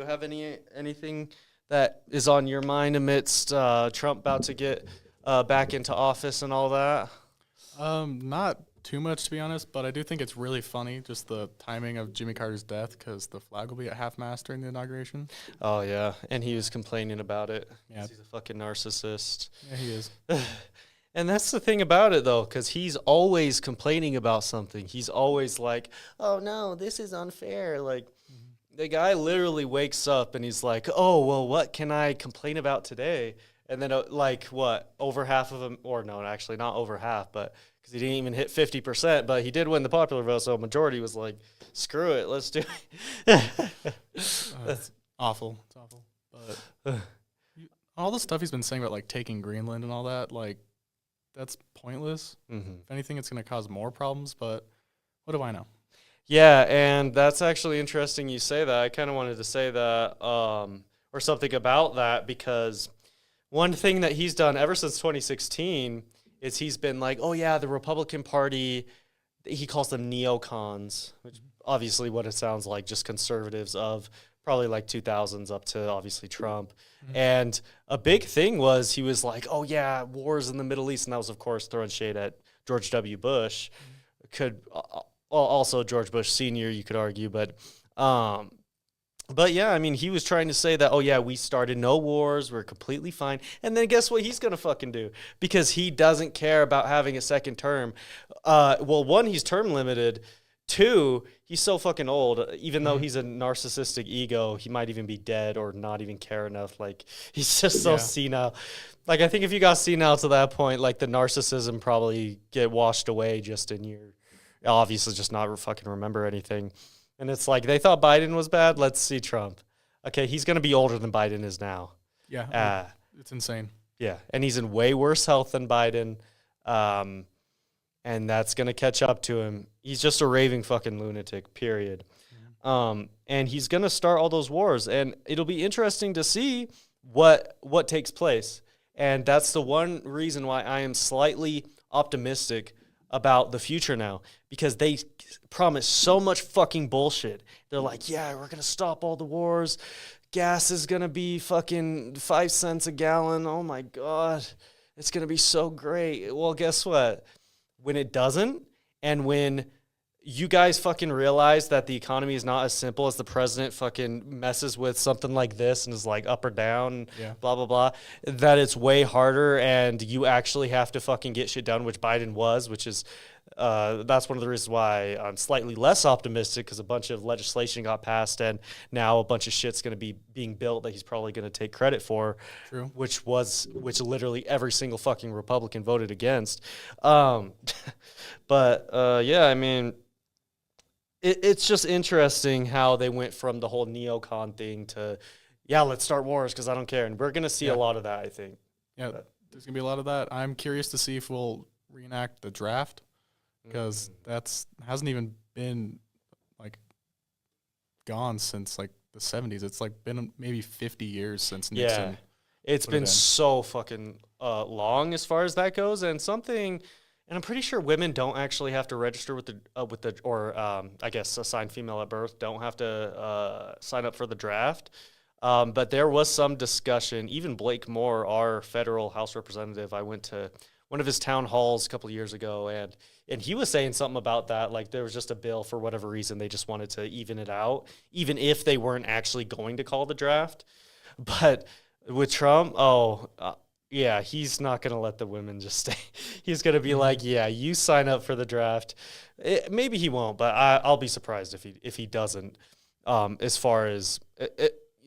you have anything that is on your mind amidst Trump about to get back into office and all that? Not too much, to be honest, but I do think it's really funny, just the timing of Jimmy Carter's death, because the flag will be at half-mast during the inauguration. Oh, yeah, and he was complaining about it. Yeah. He's a fucking narcissist. Yeah, he is. And that's the thing about it, though, because he's always complaining about something. He's always like, oh, no, this is unfair. Like, the guy literally wakes up and he's like, oh, well, what can I complain about today? And then, over half of them, or no, actually not over half, but because he didn't even hit 50%, but he did win the popular vote, so a majority was like, screw it, let's do it. It's awful. It's awful. But all the stuff he's been saying about, like, taking Greenland and all that, like, that's pointless. Mm-hmm. If anything, it's going to cause more problems, but what do I know? Yeah, and that's actually interesting you say that. I kind of wanted to say that or something about that because one thing that he's done ever since 2016 is he's been like, oh, yeah, the Republican Party, he calls them neocons, which obviously what it sounds like, just conservatives of probably like 2000s up to obviously Trump. Mm-hmm. And a big thing was he was like, oh, yeah, wars in the Middle East. And that was, of course, throwing shade at George W. Bush. Also George Bush Sr., you could argue. But yeah, I mean, he was trying to say that, oh, yeah, we started no wars. We're completely fine. And then guess what he's going to fucking do? Because he doesn't care about having a second term. Well, one, he's term limited. Two, he's so fucking old. Even though he's a narcissistic ego, he might even be dead or not even care enough. Like, he's just so senile. Like, I think if you got senile to that point, like, the narcissism probably get washed away just in your, obviously just not fucking remember anything. And it's like, they thought Biden was bad. Let's see Trump. Okay, he's going to be older than Biden is now. Yeah, it's insane. Yeah, and he's in way worse health than Biden. And that's going to catch up to him. He's just a raving fucking lunatic, period. Mm-hmm. And he's going to start all those wars. And it'll be interesting to see what takes place. And that's the one reason why I am slightly optimistic about the future now. Because they promise so much fucking bullshit. They're like, yeah, we're going to stop all the wars. Gas is going to be fucking 5 cents a gallon. Oh, my God. It's going to be so great. Well, guess what? When it doesn't, and when you guys fucking realize that the economy is not as simple as the president fucking messes with something like this and is like up or down, blah, blah, blah, that it's way harder and you actually have to fucking get shit done, which Biden was, which is, that's one of the reasons why I'm slightly less optimistic because a bunch of legislation got passed and now a bunch of shit's going to be being built that he's probably going to take credit for. True. Which literally every single fucking Republican voted against. Yeah, I mean, it's just interesting how they went from the whole neocon thing to, yeah, let's start wars because I don't care. And we're going to see a lot of that, I think. Yeah, there's going to be a lot of that. I'm curious to see if we'll reenact the draft. Because hasn't even been like gone since like the 70s. It's like been maybe 50 years since Nixon. Yeah, it's been so fucking long as far as that goes. And I'm pretty sure women don't actually have to register with I guess assigned female at birth don't have to sign up for the draft. But there was some discussion. Even Blake Moore, our federal House representative, I went to one of his town halls a couple of years ago, and he was saying something about that. Like there was just a bill for whatever reason. They just wanted to even it out, even if they weren't actually going to call the draft. But with Trump, yeah, he's not going to let the women just stay. He's going to be like, yeah, you sign up for the draft. Maybe he won't, but I'll be surprised if he doesn't, as far as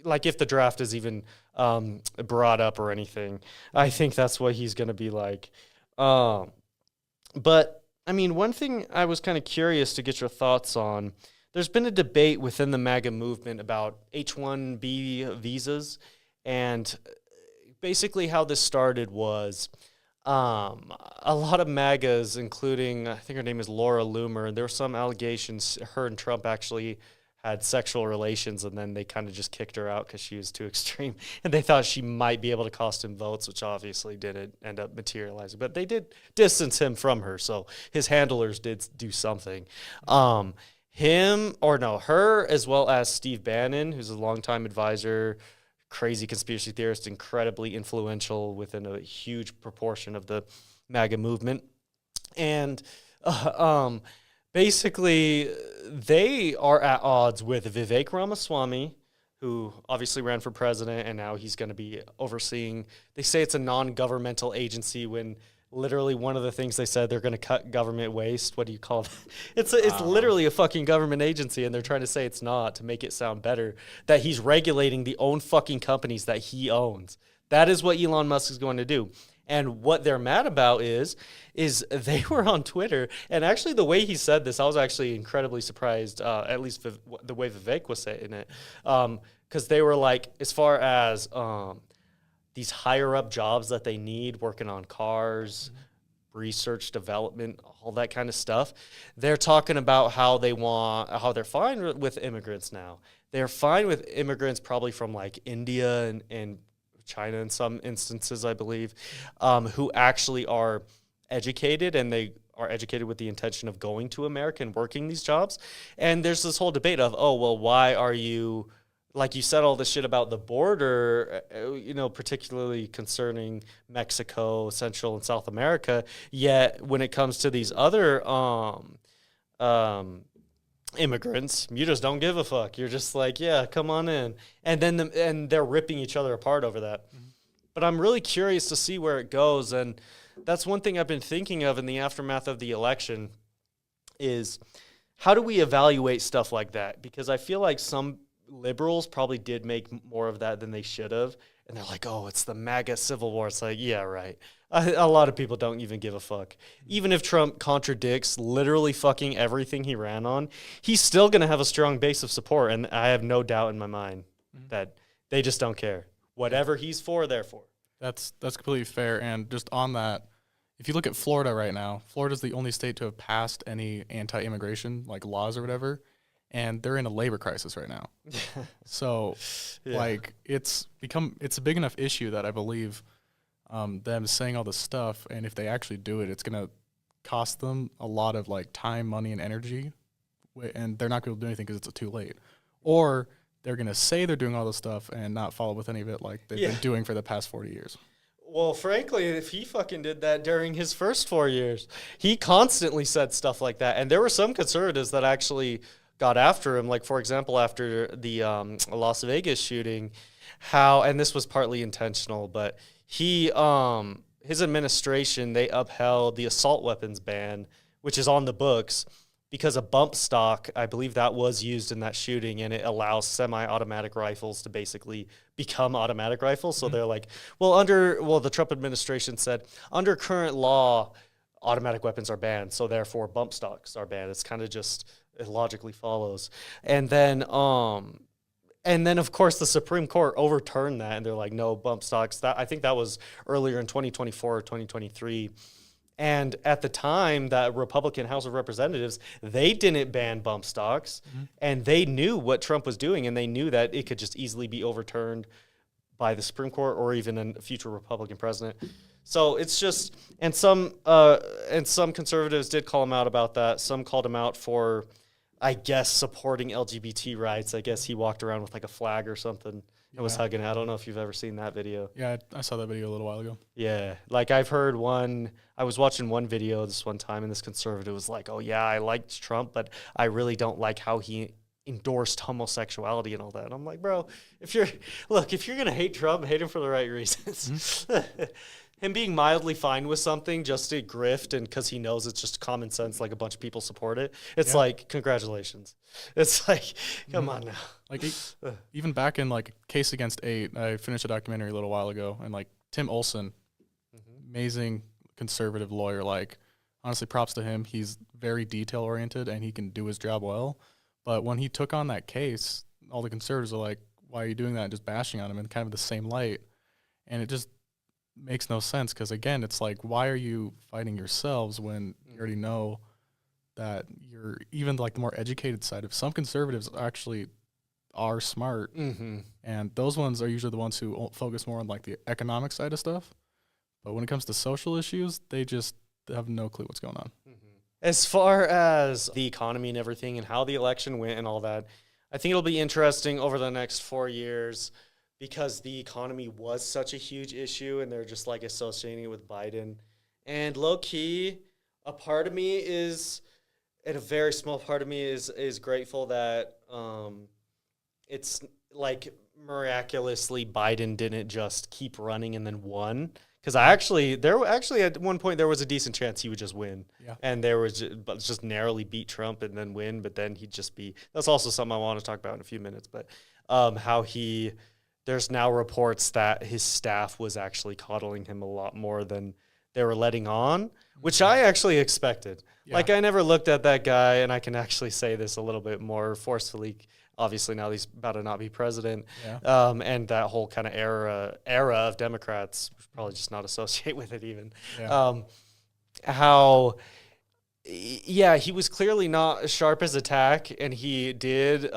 like if the draft is even brought up or anything. I think that's what he's going to be like. But, I mean, one thing I was kind of curious to get your thoughts on, there's been a debate within the MAGA movement about H-1B visas, and basically how this started was a lot of MAGAs, including, I think her name is Laura Loomer, and there were some allegations her and Trump actually had sexual relations, and then they kind of just kicked her out because she was too extreme. And they thought she might be able to cost him votes, which obviously didn't end up materializing. But they did distance him from her, so his handlers did do something. her, as well as Steve Bannon, who's a longtime advisor, crazy conspiracy theorist, incredibly influential within a huge proportion of the MAGA movement. And basically, they are at odds with Vivek Ramaswamy, who obviously ran for president, and now he's going to be overseeing. They say it's a non-governmental agency when literally one of the things they said they're going to cut government waste. What do you call it? It's literally a fucking government agency, and they're trying to say it's not to make it sound better, that he's regulating the own fucking companies that he owns. That is what Elon Musk is going to do. And what they're mad about is they were on Twitter, and actually the way he said this, I was actually incredibly surprised, at least the way Vivek was saying it, because they were like, as far as these higher up jobs that they need, working on cars, research, development, all that kind of stuff, they're talking about how they're fine with immigrants now. They're fine with immigrants probably from like India and China in some instances, I believe, who actually are educated, and they are educated with the intention of going to America and working these jobs. And there's this whole debate of, oh, well, why are you, like you said, all this shit about the border, particularly concerning Mexico, Central and South America, yet when it comes to these other immigrants, you just don't give a fuck. You're just like, yeah, come on in. And then they're ripping each other apart over that. Mm-hmm. But I'm really curious to see where it goes. And that's one thing I've been thinking of in the aftermath of the election is how do we evaluate stuff like that? Because I feel like some liberals probably did make more of that than they should have. And they're like, oh, it's the MAGA civil war. It's like, yeah, right. A lot of people don't even give a fuck. Even if Trump contradicts literally fucking everything he ran on, he's still going to have a strong base of support. And I have no doubt in my mind that they just don't care. Whatever he's for, they're for. That's completely fair. And just on that, if you look at Florida right now, Florida's the only state to have passed any anti-immigration like laws or whatever. And they're in a labor crisis right now. So, it's a big enough issue that I believe them saying all this stuff, and if they actually do it, it's going to cost them a lot of like time, money, and energy, and they're not going to do anything because it's too late. Or they're going to say they're doing all this stuff and not follow with any of it like they've been doing for the past 40 years. Well, frankly, if he fucking did that during his first 4 years, he constantly said stuff like that. And there were some conservatives that actually got after him, like, for example, after the Las Vegas shooting, and this was partly intentional, but his administration, they upheld the assault weapons ban, which is on the books, because a bump stock, I believe that was used in that shooting, and it allows semi-automatic rifles to basically become automatic rifles. So they're like, the Trump administration said, under current law, automatic weapons are banned, so therefore bump stocks are banned. It's kind of just, it logically follows. And then of course the Supreme Court overturned that, and they're like, no, bump stocks. I think that was earlier in 2024 or 2023. And at the time, that Republican House of Representatives, they didn't ban bump stocks, and they knew what Trump was doing, and they knew that it could just easily be overturned by the Supreme Court or even a future Republican president. So it's just, and some conservatives did call him out about that. Some called him out for, I guess, supporting LGBT rights. I guess he walked around with like a flag or something and was hugging it. I don't know if you've ever seen that video. Yeah, I saw that video a little while ago. Yeah, like I was watching one video this one time, and this conservative was like, oh yeah, I liked Trump, but I really don't like how he endorsed homosexuality and all that. And I'm like, bro, if you're going to hate Trump, hate him for the right reasons. Him being mildly fine with something just to grift and because he knows it's just common sense, like a bunch of people support it. It's like, congratulations. It's like, come on now. Like even back in like Case Against 8, I finished a documentary a little while ago, and like Tim Olson, amazing conservative lawyer, like honestly props to him. He's very detail oriented and he can do his job well. But when he took on that case, all the conservatives are like, why are you doing that? And just bashing on him in kind of the same light. And it just makes no sense because, again, it's like, why are you fighting yourselves when you already know that you're even like the more educated side of some conservatives actually are smart. And those ones are usually the ones who focus more on like the economic side of stuff. But when it comes to social issues, they just have no clue what's going on. As far as the economy and everything and how the election went and all that, I think it'll be interesting over the next 4 years because the economy was such a huge issue and they're just like associating it with Biden. And low key, a part of me is, and a very small part of me is grateful that it's like miraculously Biden didn't just keep running and then won. Because at one point there was a decent chance he would just win, and there was just narrowly beat Trump and then win, but then he'd just be. That's also something I want to talk about in a few minutes. But there's now reports that his staff was actually coddling him a lot more than they were letting on, which I actually expected. Yeah. Like I never looked at that guy, and I can actually say this a little bit more forcefully. Obviously, now he's about to not be president, and that whole kind of era of Democrats probably just not associate with it even. He was clearly not as sharp as attack, and he did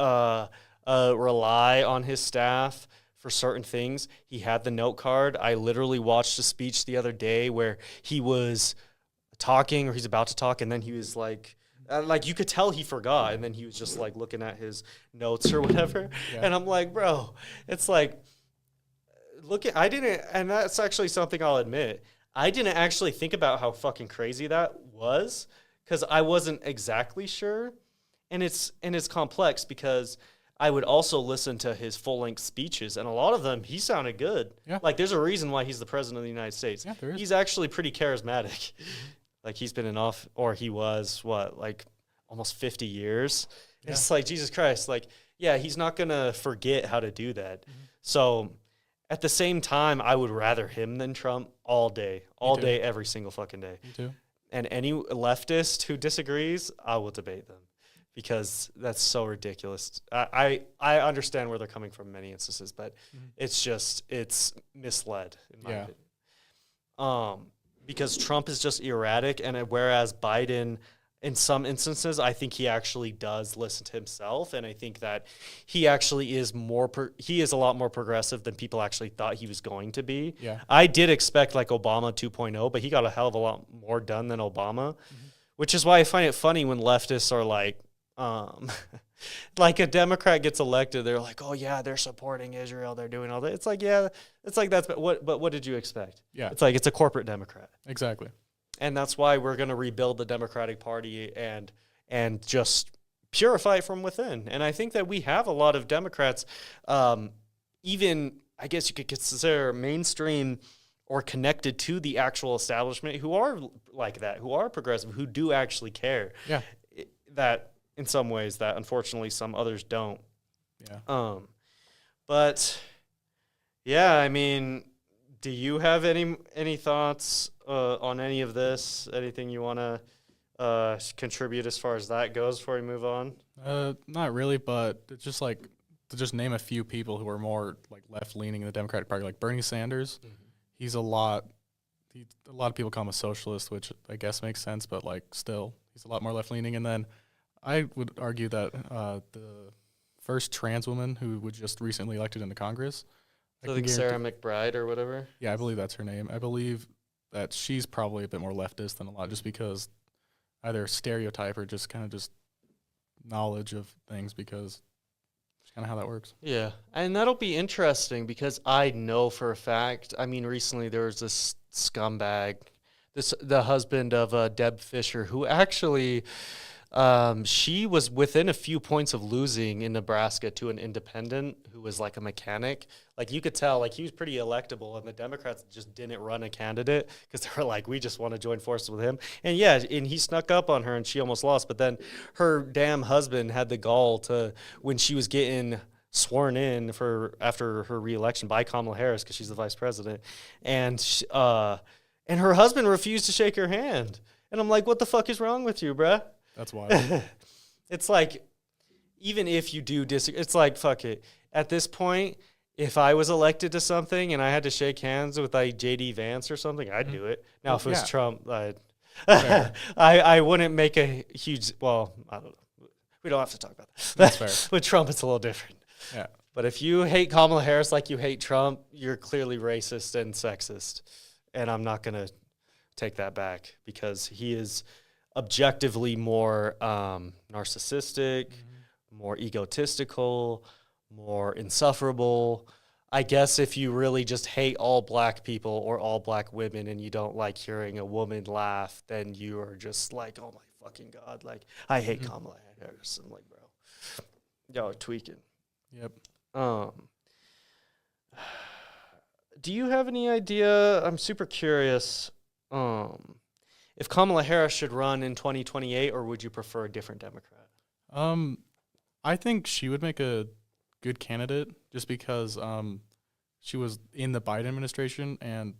rely on his staff for certain things. He had the note card. I literally watched a speech the other day where he was talking or he's about to talk, and then he was like you could tell he forgot, and then he was just like looking at his notes or whatever. And I'm like, bro, it's like, and that's actually something I'll admit. I didn't actually think about how fucking crazy that was because I wasn't exactly sure. And it's complex because I would also listen to his full-length speeches, and a lot of them, he sounded good. Yeah. Like, there's a reason why he's the president of the United States. Yeah, there is. He's actually pretty charismatic. Like, he's been in office, or he was, almost 50 years? Yeah. It's like, Jesus Christ. Like, yeah, he's not going to forget how to do that. Mm-hmm. So, at the same time, I would rather him than Trump all day. All day, every single fucking day. Me too. And any leftist who disagrees, I will debate them. Because that's so ridiculous. I understand where they're coming from in many instances, but it's misled, in my opinion. Because Trump is just erratic, and whereas Biden, in some instances, I think he actually does listen to himself, and I think that he actually is he is a lot more progressive than people actually thought he was going to be. Yeah. I did expect like Obama 2.0, but he got a hell of a lot more done than Obama, which is why I find it funny when leftists are like, like a Democrat gets elected, they're like, oh yeah, they're supporting Israel, they're doing all that. It's like, yeah, it's like that's but what did you expect? Yeah, it's like it's a corporate Democrat. Exactly. And that's why we're going to rebuild the Democratic Party and just purify it from within. And I think that we have a lot of Democrats, even I guess you could consider mainstream or connected to the actual establishment, who are like that, who are progressive, who do actually care. Yeah, that. In some ways that unfortunately some others don't. Yeah. But yeah, I mean, do you have any thoughts on any of this? Anything you want to contribute as far as that goes before we move on? Not really, but it's just like to just name a few people who are more like left leaning in the Democratic Party, like Bernie Sanders. He's a lot of people call him a socialist, which I guess makes sense, but like still he's a lot more left leaning. And then I would argue that the first trans woman who was just recently elected into Congress. So I think Sarah McBride or whatever? Yeah, I believe that's her name. I believe that she's probably a bit more leftist than a lot just because either stereotype or just kind of just knowledge of things because it's kind of how that works. Yeah, and that'll be interesting because I know for a fact, I mean, recently there was this scumbag, the husband of Deb Fischer, who actually... she was within a few points of losing in Nebraska to an independent who was like a mechanic. Like you could tell, like he was pretty electable, and the Democrats just didn't run a candidate because they were like, we just want to join forces with him. And yeah, and he snuck up on her, and she almost lost. But then her damn husband had the gall to, when she was getting sworn in after her reelection by Kamala Harris because she's the vice president, and her husband refused to shake her hand. And I'm like, what the fuck is wrong with you, bruh? That's wild. It's like, even if you do disagree, it's like, fuck it. At this point, if I was elected to something and I had to shake hands with like J.D. Vance or something, I'd do it. Now, if it was Trump, I wouldn't make a huge, well, I don't know. We don't have to talk about that. That's fair. With Trump, it's a little different. Yeah. But if you hate Kamala Harris like you hate Trump, you're clearly racist and sexist. And I'm not going to take that back because he is objectively more narcissistic, more egotistical, more insufferable. I guess if you really just hate all black people or all black women and you don't like hearing a woman laugh, then you are just like, oh my fucking God. Like, I hate Kamala Harris. I'm like, bro, y'all are tweaking. Yep. Do you have any idea? I'm super curious. If Kamala Harris should run in 2028, or would you prefer a different Democrat? I think she would make a good candidate just because she was in the Biden administration, and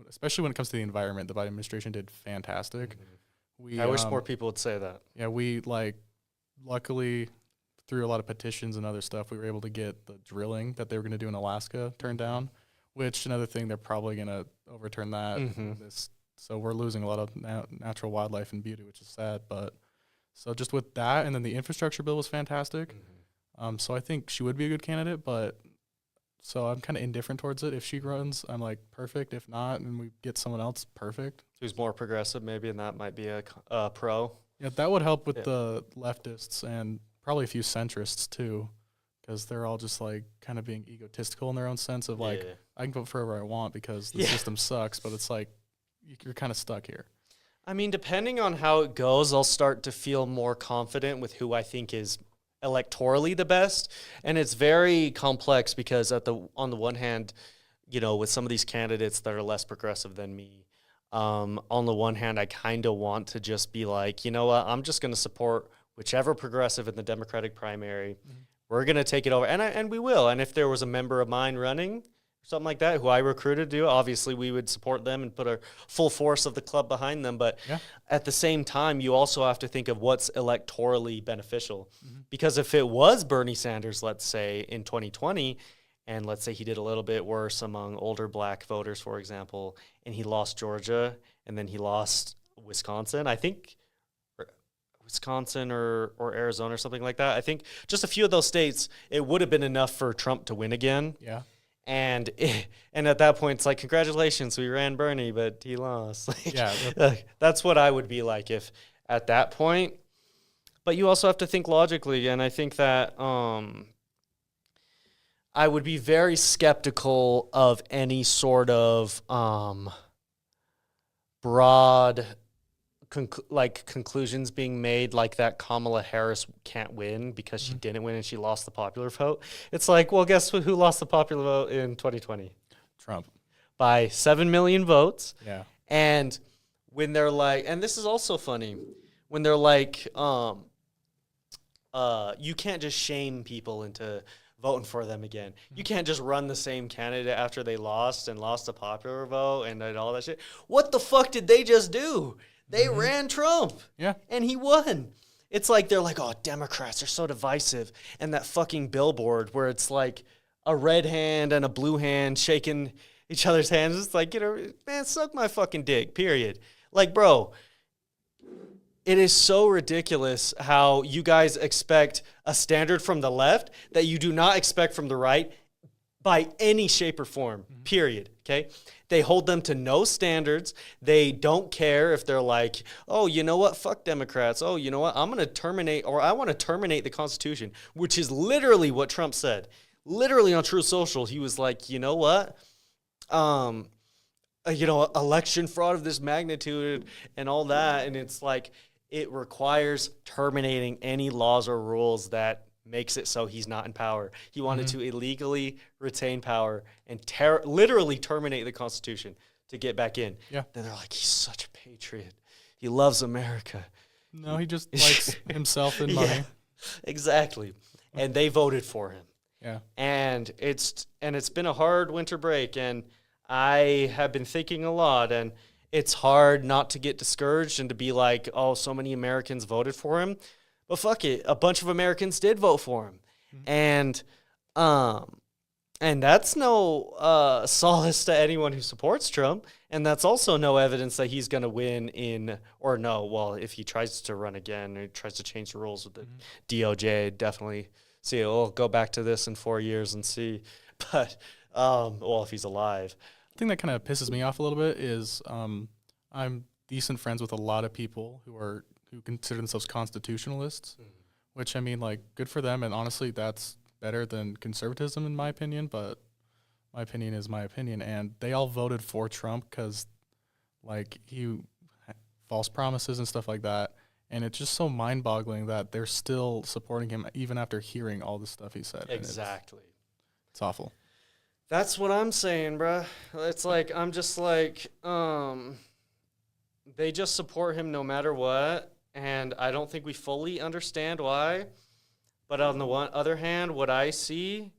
especially when it comes to the environment, the Biden administration did fantastic. I wish more people would say that. Yeah, we luckily through a lot of petitions and other stuff, we were able to get the drilling that they were going to do in Alaska turned down, which another thing they're probably going to overturn that. So we're losing a lot of natural wildlife and beauty, which is sad. But so just with that, and then the infrastructure bill was fantastic. So I think she would be a good candidate, but so I'm kind of indifferent towards it. If she runs, I'm like, perfect. If not, and we get someone else, perfect. Who's more progressive maybe, and that might be a pro. Yeah, that would help with the leftists and probably a few centrists too, because they're all just like kind of being egotistical in their own sense of like, I can vote for whoever I want because the system sucks, but it's like, you're kind of stuck here. I mean, depending on how it goes, I'll start to feel more confident with who I think is electorally the best. And it's very complex because on the one hand, you know, with some of these candidates that are less progressive than me, on the one hand, I kind of want to just be like, you know what, I'm just going to support whichever progressive in the Democratic primary. We're going to take it over. And we will. And if there was a member of mine running, something like that, who I recruited to do, obviously we would support them and put our full force of the club behind them. But at the same time, you also have to think of what's electorally beneficial. Because if it was Bernie Sanders, let's say, in 2020, and let's say he did a little bit worse among older black voters, for example, and he lost Georgia, and then he lost Wisconsin, I think Wisconsin or Arizona or something like that. I think just a few of those states, it would have been enough for Trump to win again. Yeah. And at that point, it's like, congratulations, we ran Bernie, but he lost. That's what I would be like if at that point. But you also have to think logically, and I think that I would be very skeptical of any sort of broad conclusions being made like that Kamala Harris can't win because she didn't win and she lost the popular vote. It's like, well, guess who lost the popular vote in 2020? Trump. By 7 million votes. Yeah. And when they're like, and this is also funny, when they're like, you can't just shame people into voting for them again. You can't just run the same candidate after they lost the popular vote and all that shit. What the fuck did they just do? They ran Trump. Yeah. And he won. It's like they're like, oh, Democrats are so divisive. And that fucking billboard where it's like a red hand and a blue hand shaking each other's hands. It's like, you know, man, suck my fucking dick, period. Like, bro, it is so ridiculous how you guys expect a standard from the left that you do not expect from the right by any shape or form, period, okay? They hold them to no standards. They don't care if they're like, oh, you know what? Fuck Democrats. Oh, you know what? I'm going to terminate, or I want to terminate the Constitution, which is literally what Trump said. Literally on Truth Social, he was like, you know what? Election fraud of this magnitude and all that. And it's like, it requires terminating any laws or rules that makes it so he's not in power. He wanted to illegally retain power and literally terminate the Constitution to get back in. Yeah. Then they're like, he's such a patriot. He loves America. No, he just likes himself and money. Yeah, exactly. And they voted for him. Yeah. And it's been a hard winter break, and I have been thinking a lot, and it's hard not to get discouraged and to be like, oh, so many Americans voted for him. But fuck it, a bunch of Americans did vote for him. And that's no solace to anyone who supports Trump. And that's also no evidence that he's going to win if he tries to run again or tries to change the rules with the DOJ, definitely see, go back to this in 4 years and see. But, if he's alive. The thing that kind of pisses me off a little bit is I'm decent friends with a lot of people who are who consider themselves constitutionalists, which, I mean, like, good for them. And honestly, that's better than conservatism, in my opinion. But my opinion is my opinion. And they all voted for Trump because, like, false promises and stuff like that. And it's just so mind-boggling that they're still supporting him even after hearing all the stuff he said. Exactly. It's awful. That's what I'm saying, bruh. It's like, I'm just like, they just support him no matter what, and I don't think we fully understand why. But on the other hand, what I see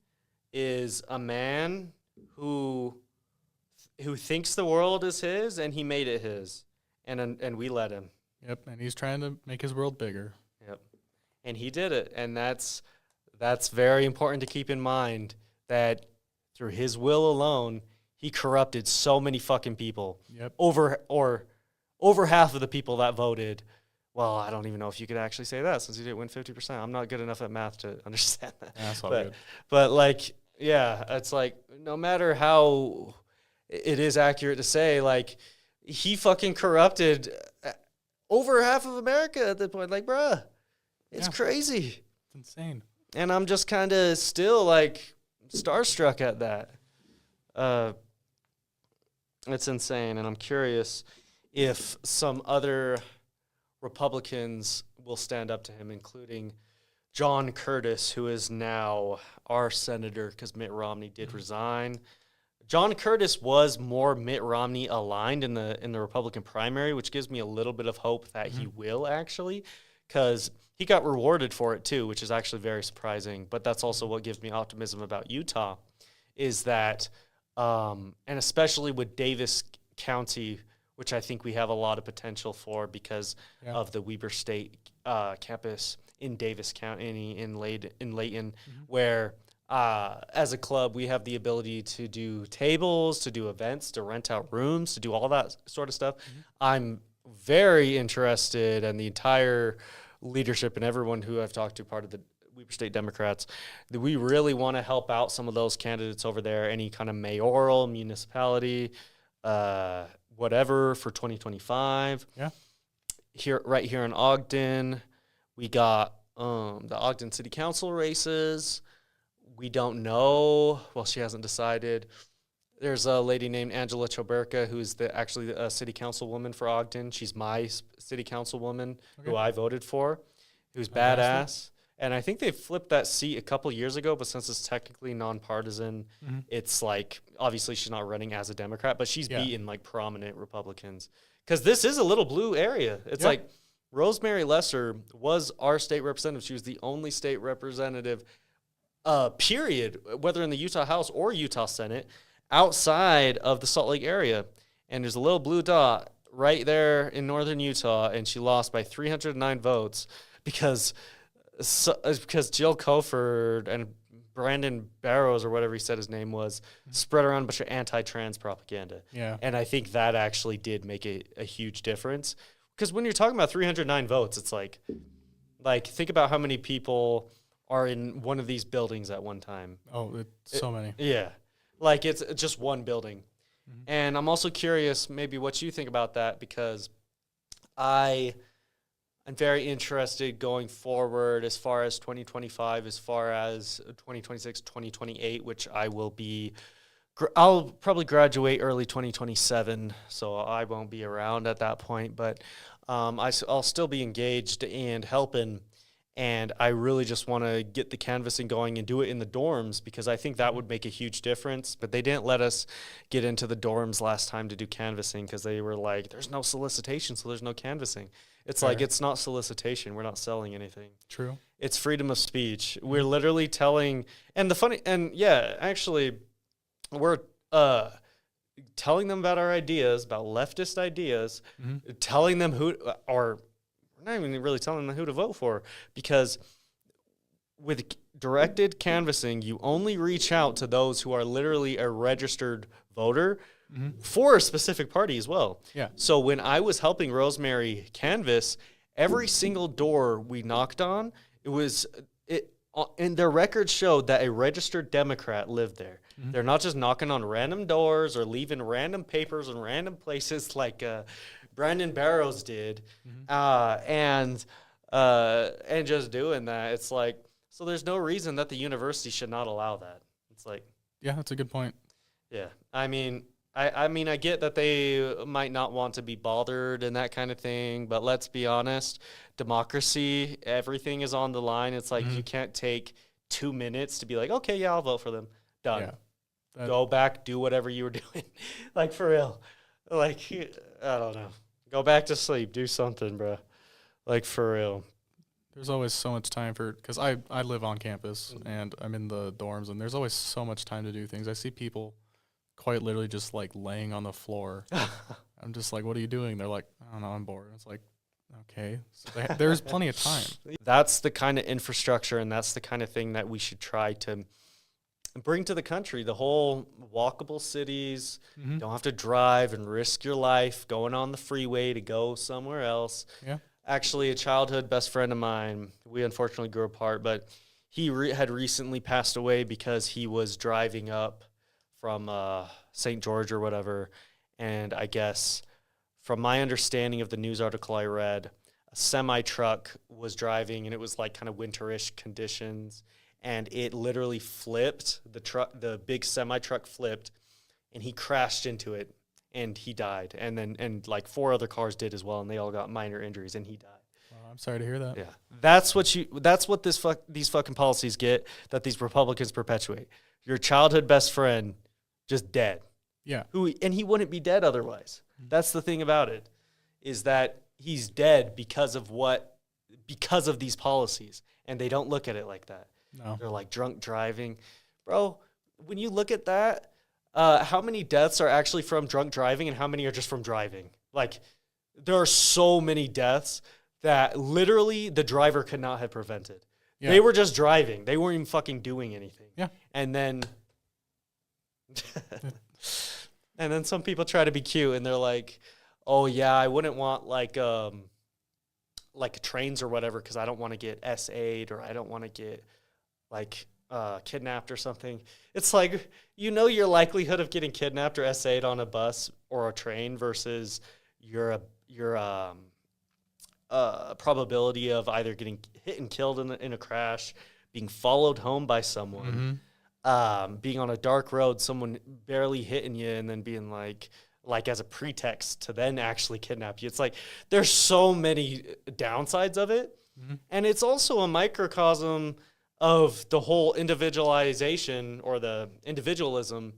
is a man who thinks the world is his, and he made it his, and we let him. Yep, and he's trying to make his world bigger. Yep, and he did it, and that's very important to keep in mind, that through his will alone, he corrupted so many fucking people. Yep. Over half of the people that voted. Well, I don't even know if you could actually say that since he didn't win 50%. I'm not good enough at math to understand that. Yeah, that's all good. But like, yeah, it's like, no matter how it is accurate to say, like, he fucking corrupted over half of America at that point. Like, bruh, it's crazy. It's insane. And I'm just kind of still, like, starstruck at that. It's insane, and I'm curious if some other Republicans will stand up to him, including John Curtis, who is now our senator because Mitt Romney did resign. John Curtis was more Mitt Romney aligned in the Republican primary, which gives me a little bit of hope that he will actually, because he got rewarded for it too, which is actually very surprising. But that's also what gives me optimism about Utah, is that, and especially with Davis County, which I think we have a lot of potential for because of the Weber State campus in Davis County in Layton, where as a club we have the ability to do tables, to do events, to rent out rooms, to do all that sort of stuff. I'm very interested, and the entire leadership and everyone who I've talked to, part of the Weber State Democrats, that we really want to help out some of those candidates over there, any kind of mayoral, municipality, whatever, for 2025. Yeah. Right here in Ogden, we got the Ogden City Council races. We don't know. Well, she hasn't decided. There's a lady named Angela Choberka, who's actually a city councilwoman for Ogden. She's my city councilwoman who I voted for, who's badass. And I think they flipped that seat a couple years ago, but since it's technically nonpartisan, it's like, obviously she's not running as a Democrat, but she's beaten like prominent Republicans. Because this is a little blue area. It's like Rosemary Lesser was our state representative. She was the only state representative, period, whether in the Utah House or Utah Senate, outside of the Salt Lake area. And there's a little blue dot right there in northern Utah, and she lost by 309 votes because Jill Coford and Brandon Barrows, or whatever he said his name was, spread around a bunch of anti-trans propaganda. Yeah. And I think that actually did make a huge difference. Because when you're talking about 309 votes, it's like think about how many people are in one of these buildings at one time. Oh, it's so many. Yeah. Like, it's just one building. And I'm also curious maybe what you think about that, because I'm very interested going forward as far as 2025, as far as 2026, 2028, which I'll probably graduate early 2027, so I won't be around at that point, but I'll still be engaged and helping. And I really just want to get the canvassing going and do it in the dorms, because I think that would make a huge difference. But they didn't let us get into the dorms last time to do canvassing because they were like, there's no solicitation, so there's no canvassing. It's like, it's not solicitation. We're not selling anything. True. It's freedom of speech. We're literally telling, we're telling them about our ideas, about leftist ideas, telling them we're not even really telling them who to vote for, because with directed canvassing, you only reach out to those who are literally a registered voter for a specific party as well. Yeah. So when I was helping Rosemary canvass, every single door we knocked on, and their records showed that a registered Democrat lived there. They're not just knocking on random doors or leaving random papers in random places like Brandon Barrows did, and just doing that, it's like, so there's no reason that the university should not allow that. It's like, Yeah, that's a good point. yeah, I mean, I get that they might not want to be bothered and that kind of thing, but let's be honest, democracy, everything is on the line. It's like you can't take 2 minutes to be like, okay, yeah, I'll vote for them. Done. Yeah. Go back, do whatever you were doing. Like, for real. Like, I don't know. Go back to sleep. Do something, bro. Like, for real. There's always so much time because I live on campus and I'm in the dorms, and there's always so much time to do things. I see people quite literally just like laying on the floor. I'm just like, what are you doing? They're like, I don't know, I'm bored. It's like, okay. So there's plenty of time. That's the kind of infrastructure, and that's the kind of thing that we should try to bring to the country. The whole walkable cities, don't have to drive and risk your life going on the freeway to go somewhere else. Yeah. Actually, a childhood best friend of mine, we unfortunately grew apart, but he had recently passed away because he was driving up from St. George or whatever, and I guess from my understanding of the news article I read, a semi-truck was driving, and it was like kind of winterish conditions, and it literally flipped. The big semi-truck flipped, and he crashed into it, and he died. And like 4 other cars did as well, and they all got minor injuries, and he died. I'm sorry to hear that. Yeah, that's what these fucking policies get, that these Republicans perpetuate. Your childhood best friend just dead. Yeah. And he wouldn't be dead otherwise. That's the thing about it, is that he's dead because of these policies, and they don't look at it like that. No. They're like drunk driving. Bro, when you look at that, how many deaths are actually from drunk driving and how many are just from driving? Like, there are so many deaths that literally the driver could not have prevented. Yeah. They were just driving. They weren't even fucking doing anything. Yeah. And then and then some people try to be cute, and they're like, oh yeah, I wouldn't want like trains or whatever, because I don't want to get SA'd, or I don't want to get like kidnapped or something. It's like, your likelihood of getting kidnapped or SA'd on a bus or a train versus your probability of either getting hit and killed in a crash, being followed home by someone, being on a dark road, someone barely hitting you, and then being like as a pretext to then actually kidnap you. It's like, there's so many downsides of it. And it's also a microcosm of the whole individualization or the individualism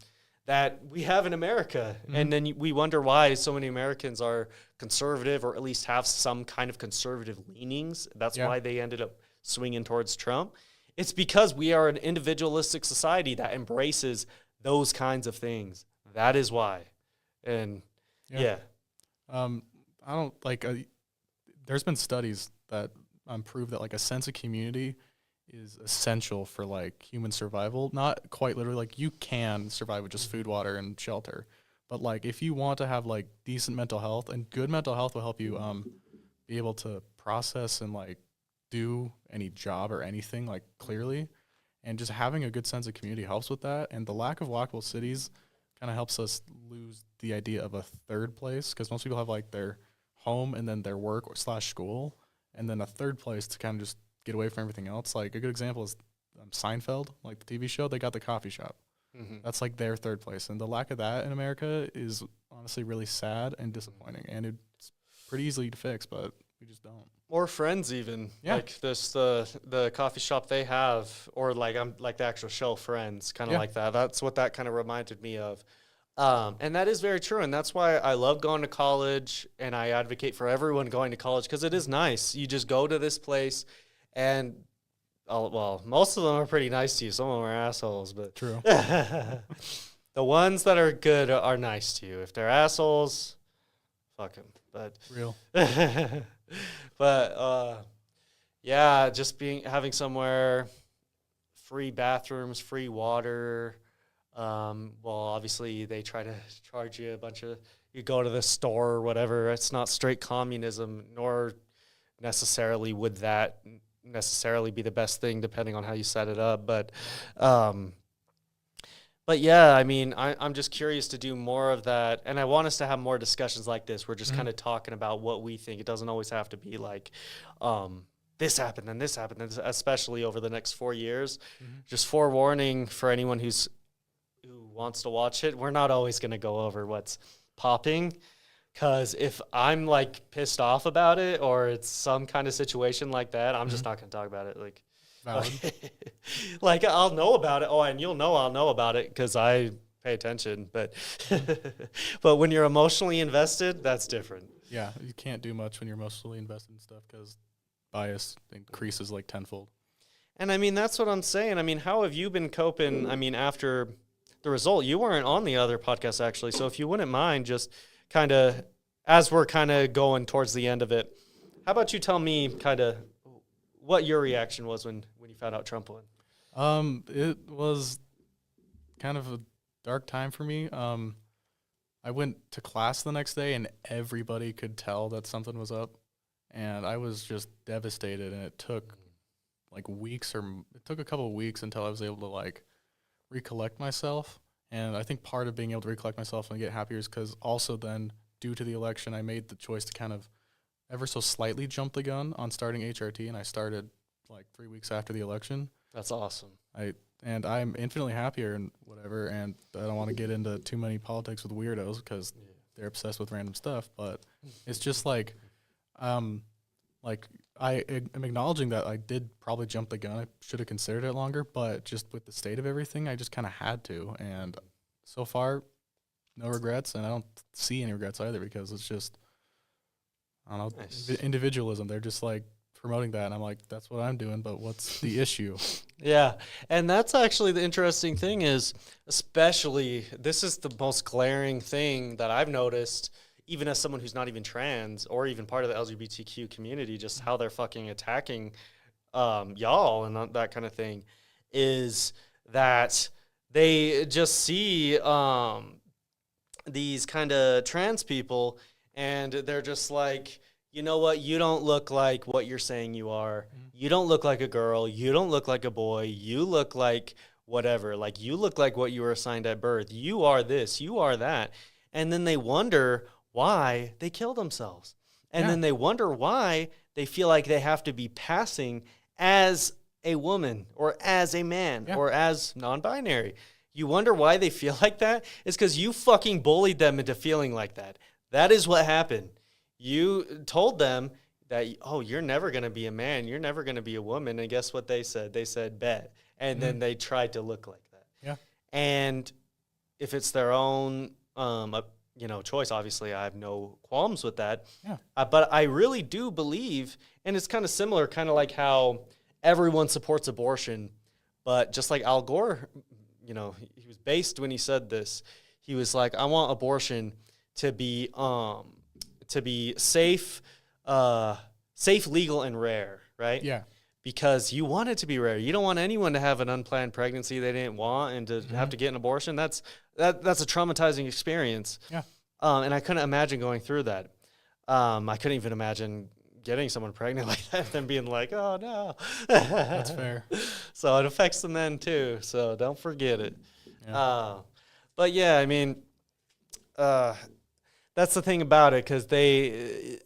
that we have in America. And then we wonder why so many Americans are conservative, or at least have some kind of conservative leanings. That's why they ended up swinging towards Trump. It's because we are an individualistic society that embraces those kinds of things. That is why. And I don't like, there's been studies that prove that like a sense of community is essential for like human survival. Not quite literally, like you can survive with just food, water, and shelter, but like if you want to have like decent mental health, and good mental health will help you be able to process and like do any job or anything like clearly, and just having a good sense of community helps with that. And the lack of walkable cities kind of helps us lose the idea of a third place, because most people have like their home and then their work or /school, and then a third place to kind of just get away from everything else. Like a good example is Seinfeld, like the TV show. They got the coffee shop. That's like their third place, and the lack of that in America is honestly really sad and disappointing. And it's pretty easily to fix, but we just don't. Or Friends, even like this the coffee shop they have, or like the actual show Friends, kind of like that. That's what that kind of reminded me of. And that is very true, and that's why I love going to college, and I advocate for everyone going to college, because it is nice. You just go to this place, and most of them are pretty nice to you. Some of them are assholes, but true. The ones that are good are nice to you. If they're assholes, fuck them. But real. But just having somewhere, free bathrooms, free water. Obviously they try to charge you a bunch of. You go to the store or whatever. It's not straight communism, nor necessarily would that necessarily be the best thing, depending on how you set it up. But But yeah, I mean, I'm just curious to do more of that. And I want us to have more discussions like this. We're just kind of talking about what we think. It doesn't always have to be like, this happened and this happened, and especially over the next 4 years. Just forewarning for anyone who wants to watch it, we're not always going to go over what's popping. Because if I'm like pissed off about it or it's some kind of situation like that, I'm just not going to talk about it. Like I'll know about it. Oh, and you'll know I'll know about it because I pay attention. But but when you're emotionally invested, that's different. Yeah, you can't do much when you're emotionally invested in stuff because bias increases like tenfold. And I mean, that's what I'm saying. I mean, how have you been coping? I mean, after the result, you weren't on the other podcast actually. So if you wouldn't mind, just kind of as we're kind of going towards the end of it, how about you tell me kind of what your reaction was when you found out Trump won? It was kind of a dark time for me. I went to class the next day and everybody could tell that something was up, and I was just devastated. And it took like it took a couple of weeks until I was able to like recollect myself. And I think part of being able to recollect myself and get happier is because also then due to the election, I made the choice to kind of ever so slightly jump the gun on starting HRT, and I started like 3 weeks after the election. That's awesome. I'm infinitely happier and whatever, and I don't want to get into too many politics with weirdos because they're obsessed with random stuff, but it's just like I am acknowledging that I did probably jump the gun. I should have considered it longer, but just with the state of everything, I just kind of had to, and so far, no regrets, and I don't see any regrets either because it's just, I don't know, Nice. Individualism. They're just like promoting that, and I'm like, that's what I'm doing, but what's the issue? Yeah, and that's actually the interesting thing is, especially, this is the most glaring thing that I've noticed, even as someone who's not even trans or even part of the LGBTQ community, just how they're fucking attacking y'all and that kind of thing, is that they just see these kind of trans people and they're just like, you know what? You don't look like what you're saying you are. You don't look like a girl. You don't look like a boy. You look like whatever. Like, you look like what you were assigned at birth. You are this. You are that. And then they wonder why they kill themselves. And then they wonder why they feel like they have to be passing as a woman or as a man or as non-binary. You wonder why they feel like that? It's because you fucking bullied them into feeling like that. That is what happened. You told them that, oh, you're never going to be a man. You're never going to be a woman. And guess what they said? They said, bet. And then they tried to look like that. Yeah. And if it's their own, choice, obviously I have no qualms with that. Yeah. But I really do believe, and it's kind of similar, kind of like how everyone supports abortion, but just like Al Gore, he was based when he said this. He was like, I want abortion to be safe, legal, and rare, right? Yeah. Because you want it to be rare. You don't want anyone to have an unplanned pregnancy they didn't want and to have to get an abortion. That's a traumatizing experience. Yeah. And I couldn't imagine going through that. I couldn't even imagine getting someone pregnant like that and being like, oh, no. That's fair. So it affects the men, too. So don't forget it. Yeah. But, yeah, I mean, that's the thing about it, because they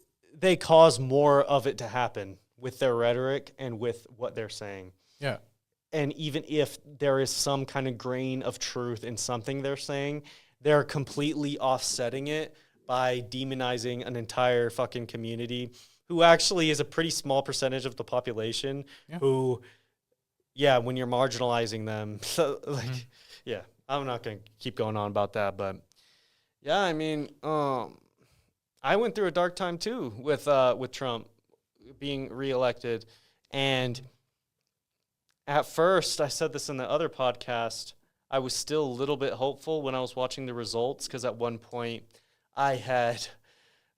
cause more of it to happen with their rhetoric and with what they're saying. Yeah. And even if there is some kind of grain of truth in something they're saying, they're completely offsetting it by demonizing an entire fucking community who actually is a pretty small percentage of the population who, when you're marginalizing them, I'm not going to keep going on about that, but yeah, I mean, I went through a dark time too with Trump being reelected, and at first, I said this in the other podcast, I was still a little bit hopeful when I was watching the results, because at one point I had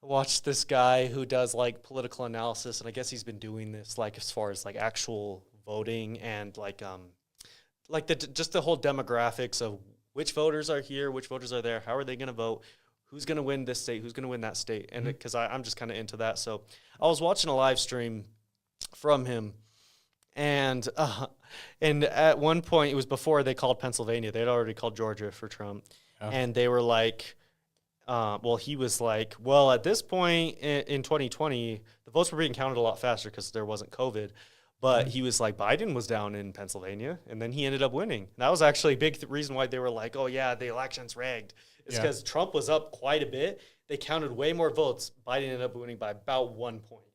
watched this guy who does like political analysis, and I guess he's been doing this like as far as like actual voting and like just the whole demographics of which voters are here, which voters are there, how are they going to vote, who's going to win this state, who's going to win that state, and because I'm just kind of into that. So I was watching a live stream from him, and And at one point, it was before they called Pennsylvania. They'd already called Georgia for Trump. Oh. And they were like, he was like, well, at this point in 2020, the votes were being counted a lot faster because there wasn't COVID. But he was like, Biden was down in Pennsylvania, and then he ended up winning. And that was actually a big reason why they were like, oh, yeah, the election's rigged. It's because Trump was up quite a bit. They counted way more votes. Biden ended up winning by about 1 point.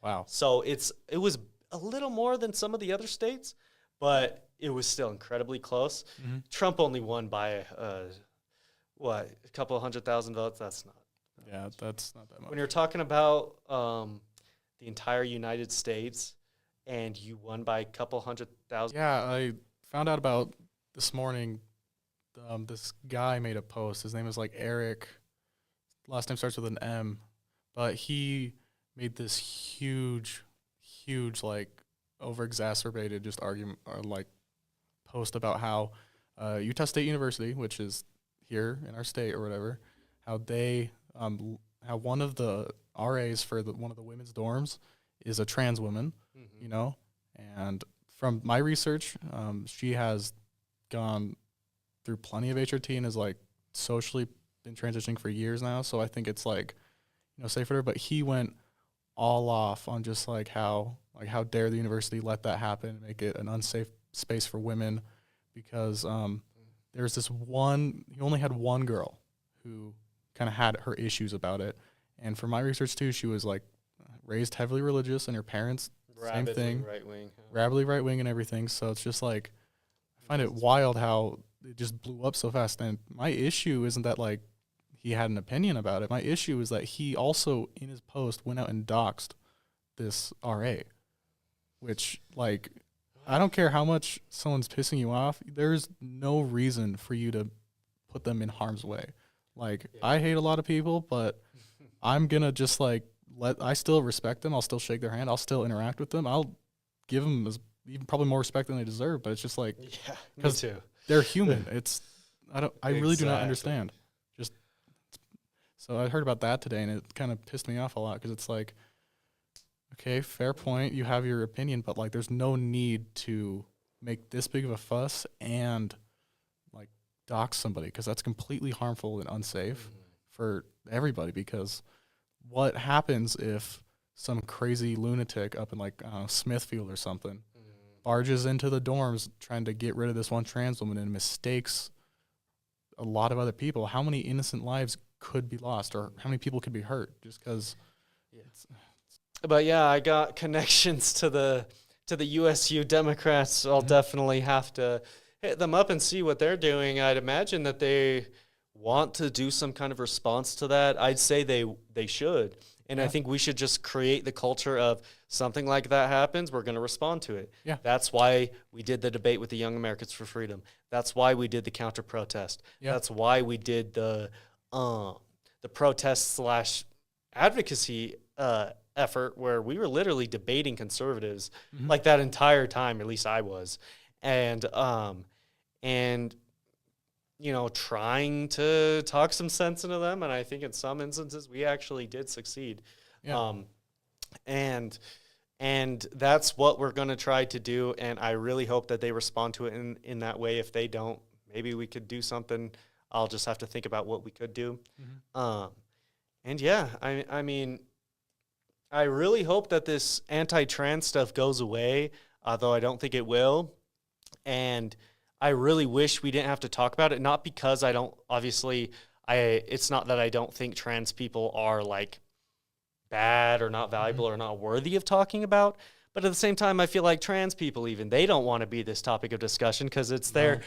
Wow. So it was a little more than some of the other states, but it was still incredibly close. Mm-hmm. Trump only won by, a couple of 100,000 votes? That's not. Yeah, that's not that much. When you're talking about the entire United States and you won by a couple 100,000. Yeah, I found out about this morning. This guy made a post. His name is like Eric. Last name starts with an M, but he made this huge, like over-exacerbated just argument or like post about how Utah State University, which is here in our state or whatever, how they how one of the RAs for one of the women's dorms is a trans woman, you know, and from my research, she has gone through plenty of HRT and is like socially been transitioning for years now. So I think it's like, you know, safe for her. But he went all off on just like how dare the university let that happen and make it an unsafe space for women, because there's this one, he only had one girl who kind of had her issues about it. And for my research too, she was like raised heavily religious, and her parents, same thing, rabidly right wing and everything. So it's just like, I find it wild how it just blew up so fast. And my issue isn't that like he had an opinion about it. My issue is that he also in his post went out and doxed this RA, which like, I don't care how much someone's pissing you off. There's no reason for you to put them in harm's way. Like, I hate a lot of people, but I'm going to just like I still respect them. I'll still shake their hand. I'll still interact with them. I'll give them even probably more respect than they deserve, but it's just like, yeah, me too. They're human. I really do not understand. So I heard about that today, and it kind of pissed me off a lot, because it's like, okay, fair point. You have your opinion, but like, there's no need to make this big of a fuss and like dox somebody, because that's completely harmful and unsafe for everybody. Because what happens if some crazy lunatic up in like Smithfield or something barges into the dorms trying to get rid of this one trans woman and mistakes a lot of other people? How many innocent lives could be lost, or how many people could be hurt just because? But yeah, I got connections to the WSU Democrats. So I'll definitely have to hit them up and see what they're doing. I'd imagine that they want to do some kind of response to that. I'd say they should. And I think we should just create the culture of something like that happens, we're going to respond to it. Yeah. That's why we did the debate with the Young Americans for Freedom. That's why we did the counter protest. Yeah. That's why we did the protest / advocacy effort, where we were literally debating conservatives like that entire time. At least I was, and you know, trying to talk some sense into them. And I think in some instances we actually did succeed. Yeah. And that's what we're going to try to do. And I really hope that they respond to it in that way. If they don't, maybe we could do something. I'll just have to think about what we could do. And yeah, I mean, I really hope that this anti-trans stuff goes away, though I don't think it will. And I really wish we didn't have to talk about it, not because I don't, obviously, it's not that I don't think trans people are like bad or not valuable or not worthy of talking about, but at the same time, I feel like trans people, even, they don't want to be this topic of discussion, because it's their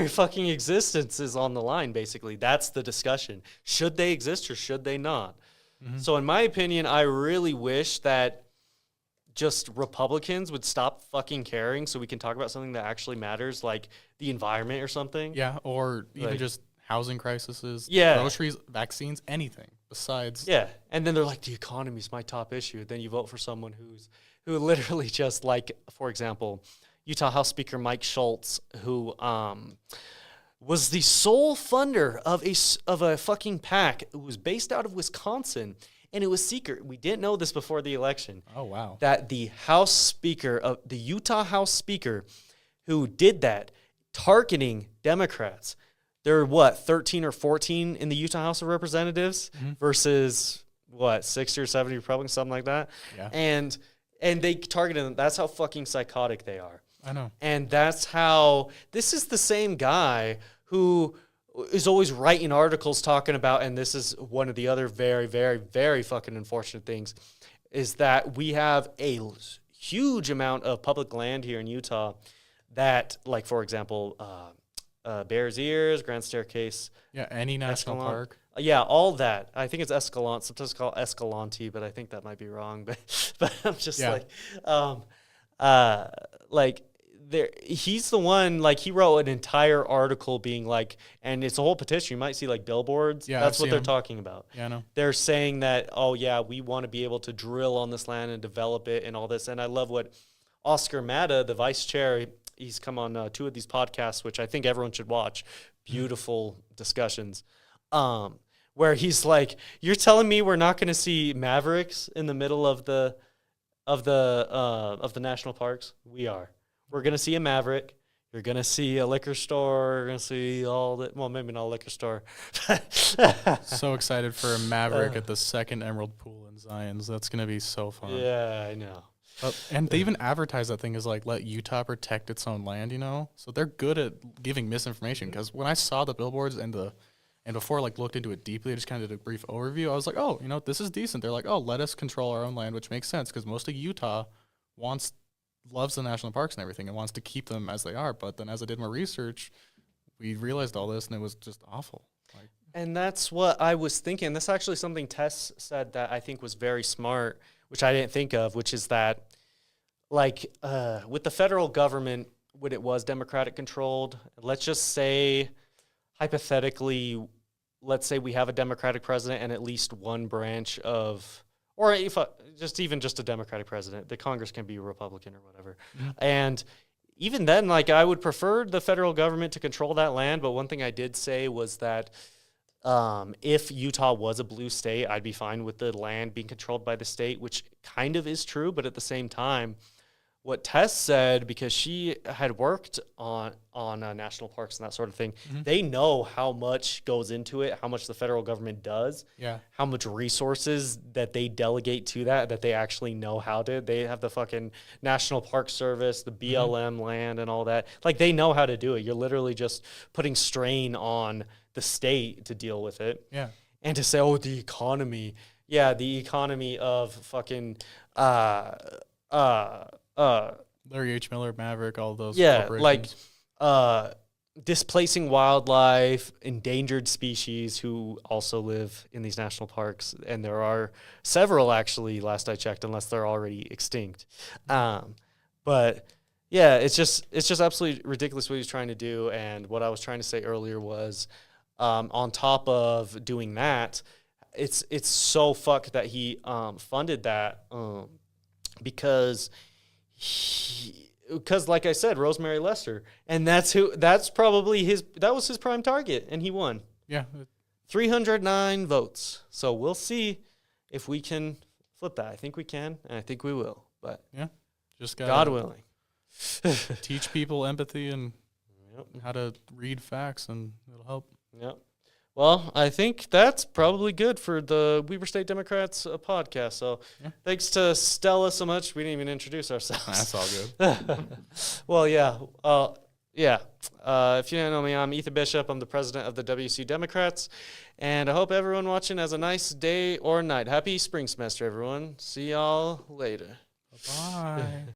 fucking existence is on the line, basically. That's the discussion. Should they exist or should they not? So in my opinion, I really wish that just Republicans would stop fucking caring so we can talk about something that actually matters, like the environment or something. Yeah, or even like, just housing crises, groceries, vaccines, anything besides. Yeah, and then they're like, the economy is my top issue. Then you vote for someone who literally just, like, for example, Utah House Speaker Mike Schultz, who was the sole funder of a fucking PAC. It was based out of Wisconsin. And it was secret. We didn't know this before the election. Oh, wow. That the House Speaker, the Utah House Speaker, who did that, targeting Democrats. There are, 13 or 14 in the Utah House of Representatives versus, 60 or 70 Republicans, something like that. Yeah. And they targeted them. That's how fucking psychotic they are. I know. And that's how – this is the same guy who is always writing articles talking about – and this is one of the other very, very, very fucking unfortunate things is that we have a huge amount of public land here in Utah that, like, for example, Bears Ears, Grand Staircase. Yeah, any national park. Yeah, all that. I think it's Escalante. Sometimes it's called Escalante, but I think that might be wrong. But I'm just there. He's the one. Like he wrote an entire article being like, and it's a whole petition. You might see like billboards. Yeah, that's what they're talking about. Yeah, I know. They're saying that, oh yeah, we want to be able to drill on this land and develop it and all this. And I love what Oscar Matta, the vice chair, he's come on 2 of these podcasts, which I think everyone should watch. Beautiful discussions. Where he's like, you're telling me we're not going to see Mavericks in the middle of the national parks? We are. We're going to see a Maverick. You're going to see a liquor store. You're going to see all that. Well, maybe not a liquor store. So excited for a Maverick at the second Emerald Pool in Zions. That's going to be so fun. Yeah, I know. And they even advertise that thing as like, let Utah protect its own land, you know? So they're good at giving misinformation. Because when I saw the billboards and before like looked into it deeply, I just kind of did a brief overview. I was like, oh, this is decent. They're like, oh, let us control our own land, which makes sense because most of Utah loves the national parks and everything and wants to keep them as they are. But then as I did more research, we realized all this and it was just awful. And that's what I was thinking. That's actually something Tess said that I think was very smart, which I didn't think of, which is that like with the federal government, when it was Democratic controlled, let's just say hypothetically, let's say we have a Democratic president and at least one branch of, or if just a Democratic president, the Congress can be a Republican or whatever. Mm-hmm. And even then, like I would prefer the federal government to control that land. But one thing I did say was that if Utah was a blue state, I'd be fine with the land being controlled by the state, which kind of is true. But at the same time, what Tess said, because she had worked on national parks and that sort of thing, they know how much goes into it, how much the federal government does, how much resources that they delegate to that they actually know how to. They have the fucking National Park Service, the BLM land and all that. Like, they know how to do it. You're literally just putting strain on the state to deal with it. Yeah. And to say, oh, the economy. Yeah, the economy of fucking Larry H. Miller, Maverick, all those. Yeah, like displacing wildlife, endangered species who also live in these national parks, and there are several actually. Last I checked, unless they're already extinct. But yeah, it's just absolutely ridiculous what he's trying to do. And what I was trying to say earlier was, on top of doing that, it's so fucked that he funded that because like I said, Rosemary Lester, and that was his prime target, and he won. Yeah, 309 votes. So we'll see if we can flip that. I think we can, and I think we will. But yeah, just God willing, teach people empathy and how to read facts, and it'll help. Yep. Well, I think that's probably good for the Weber State Democrats podcast. So thanks to Stella so much. We didn't even introduce ourselves. That's all good. Well, yeah. If you don't know me, I'm Ethan Bishop. I'm the president of the WSU Democrats. And I hope everyone watching has a nice day or night. Happy spring semester, everyone. See y'all later. Bye.